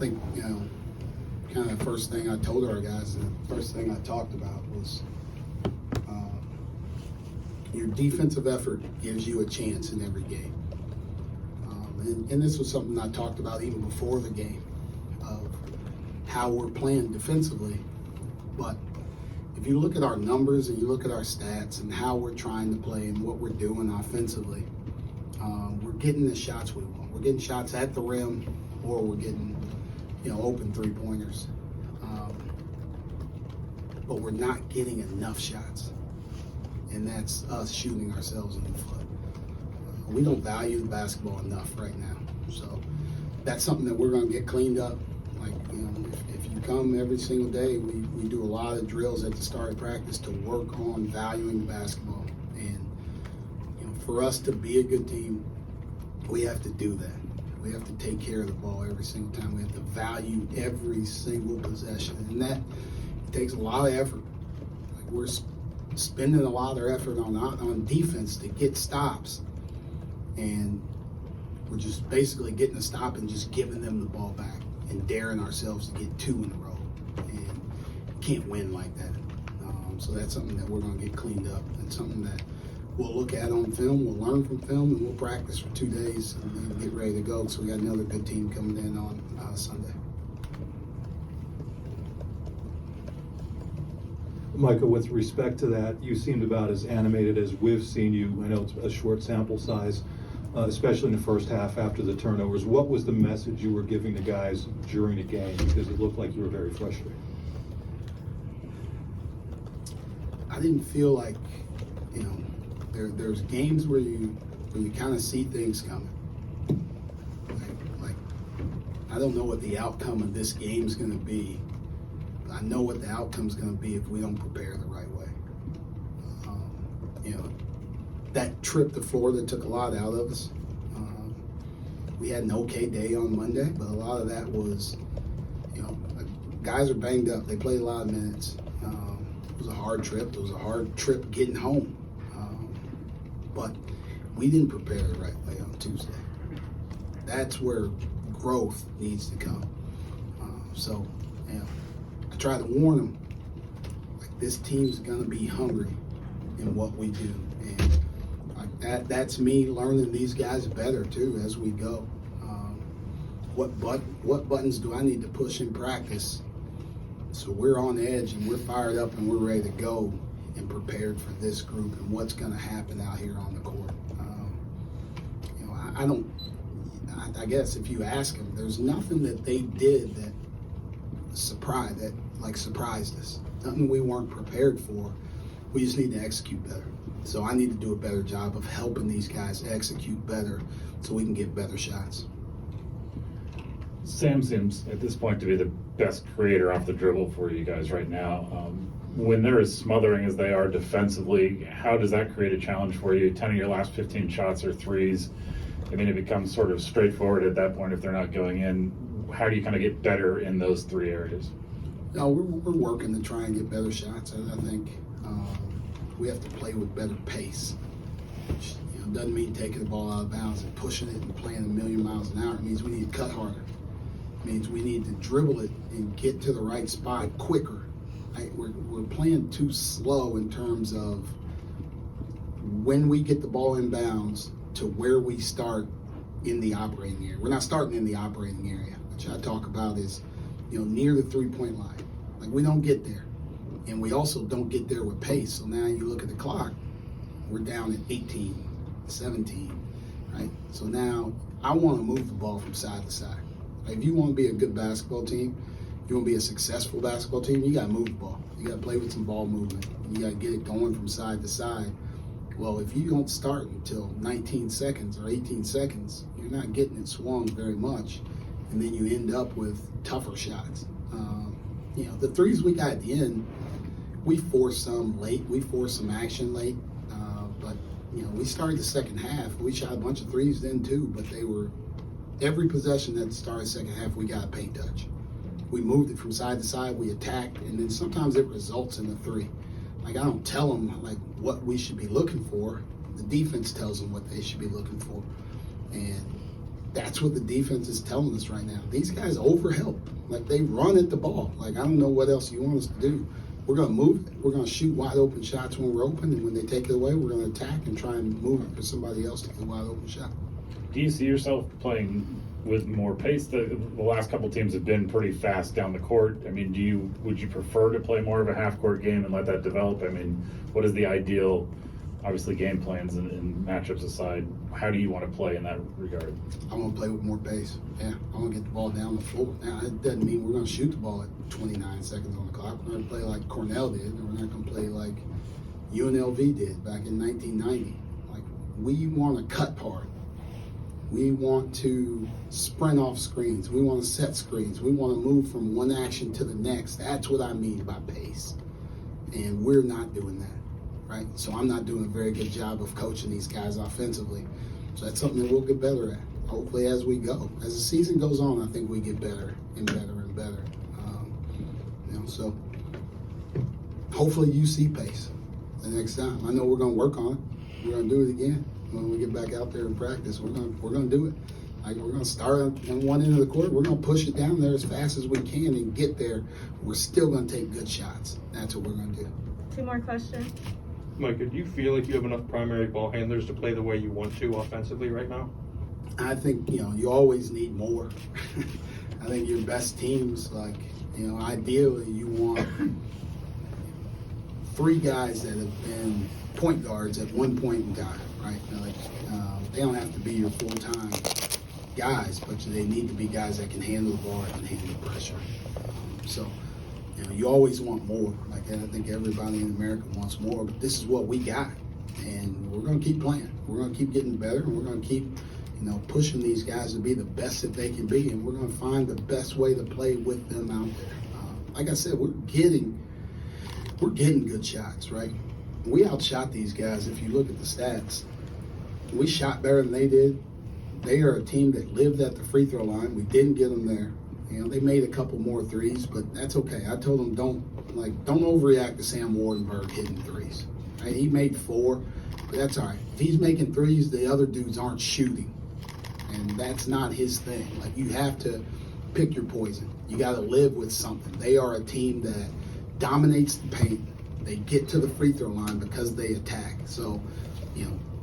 think, kind of the first thing I told our guys and the first thing I talked about was your defensive effort gives you a chance in every game. And this was something I talked about even before the game, of how we're playing defensively. But if you look at our numbers and you look at our stats and how we're trying to play and what we're doing offensively, we're getting the shots we want. We're getting shots at the rim, or we're getting, open three-pointers. But we're not getting enough shots. And that's us shooting ourselves in the foot. We don't value the basketball enough right now. So that's something that we're going to get cleaned up. Like, if you come every single day, we do a lot of drills at the start of practice to work on valuing the basketball. And, for us to be a good team, we have to do that. We have to take care of the ball every single time. We have to value every single possession. And that takes a lot of effort. Like, we're spending a lot of effort on defense to get stops. And we're just basically getting a stop and just giving them the ball back and daring ourselves to get two in a row. And you can't win like that. So that's something that we're going to get cleaned up, and something that we'll look at on film, we'll learn from film, and we'll practice for 2 days and then get ready to go. So we got another good team coming in on Sunday. Micah, with respect to that, you seemed about as animated as we've seen you. I know it's a short sample size, especially in the first half after the turnovers. What was the message you were giving the guys during the game? Because it looked like you were very frustrated. I didn't feel like, there's games where you kind of see things coming. Like, I don't know what the outcome of this game is going to be. I know what the outcome is going to be if we don't prepare the right way. That trip to Florida took a lot out of us. We had an okay day on Monday, but a lot of that was, guys are banged up. They played a lot of minutes. It was a hard trip. It was a hard trip getting home. But we didn't prepare the right way on Tuesday. That's where growth needs to come. I try to warn them, like, this team's going to be hungry in what we do. And that's me learning these guys better, too, as we go. What buttons do I need to push in practice so we're on edge and we're fired up and we're ready to go and prepared for this group and what's going to happen out here on the court. I guess if you ask them, there's nothing that they did that surprised us. Nothing we weren't prepared for. We just need to execute better. So I need to do a better job of helping these guys execute better so we can get better shots. Sam seems at this point to be the best creator off the dribble for you guys right now. When they're as smothering as they are defensively, how does that create a challenge for you? 10 of your last 15 shots are threes. I mean, it becomes sort of straightforward at that point if they're not going in. How do you kind of get better in those three areas? No, we're working to try and get better shots. I think we have to play with better pace, which doesn't mean taking the ball out of bounds and pushing it and playing a million miles an hour. It means we need to cut harder. It means we need to dribble it and get to the right spot quicker. We're playing too slow in terms of when we get the ball in bounds to where we start in the operating area. We're not starting in the operating area, which I talk about is, near the three-point line. Like, we don't get there. And we also don't get there with pace. So now you look at the clock, we're down at 18, 17, right? So now I want to move the ball from side to side. Like, if you want to be a good basketball team, you want to be a successful basketball team, you got to move the ball. You got to play with some ball movement. You got to get it going from side to side. Well, if you don't start until 19 seconds or 18 seconds, you're not getting it swung very much. And then you end up with tougher shots. The threes we got at the end, we forced some late. We forced some action late. But we started the second half. We shot a bunch of threes then too, but they were every possession that started second half, we got a paint touch. We moved it from side to side, we attacked, and then sometimes it results in a three. Like, I don't tell them what we should be looking for. The defense tells them what they should be looking for. And that's what the defense is telling us right now. These guys overhelp. Like, they run at the ball. Like, I don't know what else you want us to do. We're going to move it. We're going to shoot wide open shots when we're open, and when they take it away, we're going to attack and try and move it for somebody else to get a wide open shot. Do you see yourself playing with more pace? The last couple teams have been pretty fast down the court. I mean, would you prefer to play more of a half-court game and let that develop? I mean, what is the ideal, obviously game plans and matchups aside, how do you want to play in that regard? I want to play with more pace. Yeah, I want to get the ball down the floor. Now, it doesn't mean we're going to shoot the ball at 29 seconds on the clock. We're going to play like Cornell did, and we're not going to play like UNLV did back in 1990. Like, we want to cut hard. We want to sprint off screens. We want to set screens. We want to move from one action to the next. That's what I mean by pace. And we're not doing that, right? So I'm not doing a very good job of coaching these guys offensively. So that's something that we'll get better at, hopefully, as we go. As the season goes on, I think we get better and better and better. So hopefully you see pace the next time. I know we're going to work on it. We're going to do it again. When we get back out there and practice, we're gonna do it. Like, we're gonna start on one end of the court. We're gonna push it down there as fast as we can and get there. We're still gonna take good shots. That's what we're gonna do. 2 more questions. Micah, do you feel like you have enough primary ball handlers to play the way you want to offensively right now? I think, you always need more. I think your best teams, like, ideally you want 3 guys that have been point guards at one point in time, right? They don't have to be your full-time guys, but they need to be guys that can handle the ball and handle pressure. So, you always want more. Like, I think everybody in America wants more, but this is what we got, and we're going to keep playing. We're going to keep getting better, and we're going to keep, pushing these guys to be the best that they can be, and we're going to find the best way to play with them out there. Like I said, we're getting good shots, right? We outshot these guys. If you look at the stats, we shot better than they did. They are a team that lived at the free throw line. We didn't get them there. They made a couple more threes, but that's okay. I told them don't overreact to Sam Wardenberg hitting threes. Right? He made 4, but that's all right. If he's making threes, the other dudes aren't shooting, and that's not his thing. Like, you have to pick your poison. You got to live with something. They are a team that dominates the paint. They get to the free throw line because they attack. So,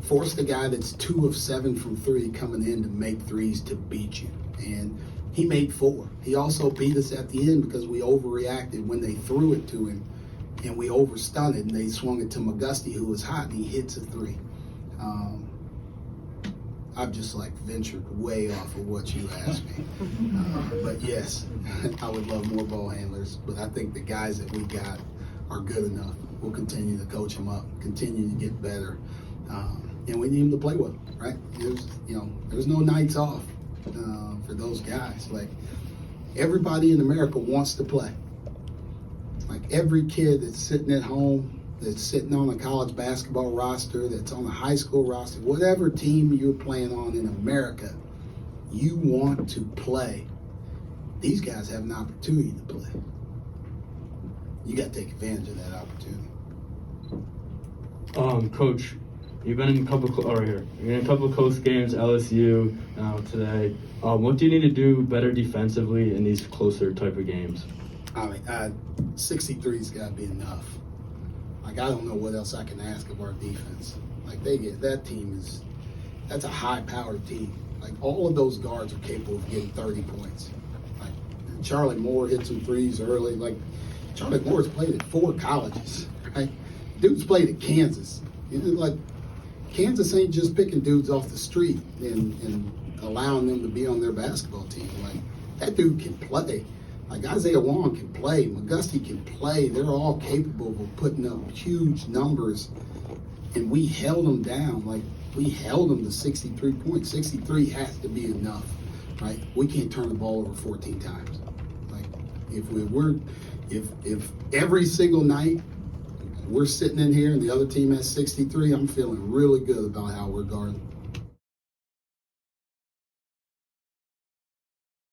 force the guy that's 2 of 7 from 3 coming in to make threes to beat you. And he made 4. He also beat us at the end because we overreacted when they threw it to him, and we overstunned it, and they swung it to McGusty, who was hot, and he hits a 3. I've just ventured way off of what you asked me. But yes, I would love more ball handlers, but I think the guys that we got are good enough. We'll continue to coach them up, continue to get better, and we need them to play well, right? There's no nights off for those guys. Like, everybody in America wants to play. Like, every kid that's sitting at home, that's sitting on a college basketball roster, that's on a high school roster, whatever team you're playing on in America, you want to play. These guys have an opportunity to play. You got to take advantage of that opportunity. Coach, you've been in a couple of close games, LSU today. What do you need to do better defensively in these closer type of games? 63's got to be enough. Like, I don't know what else I can ask of our defense. Like, that's a high-powered team. Like, all of those guards are capable of getting 30 points. Like, Charlie Moore hit some threes early. Like, Charlie Moore's played at 4 colleges, right? Dude's played at Kansas. Like, Kansas ain't just picking dudes off the street and allowing them to be on their basketball team. Like, that dude can play. Like, Isaiah Wong can play. McGusty can play. They're all capable of putting up huge numbers, and we held them down. Like, we held them to 63 points. 63 has to be enough, right? We can't turn the ball over 14 times. Like, if every single night we're sitting in here and the other team has 63, I'm feeling really good about how we're guarding.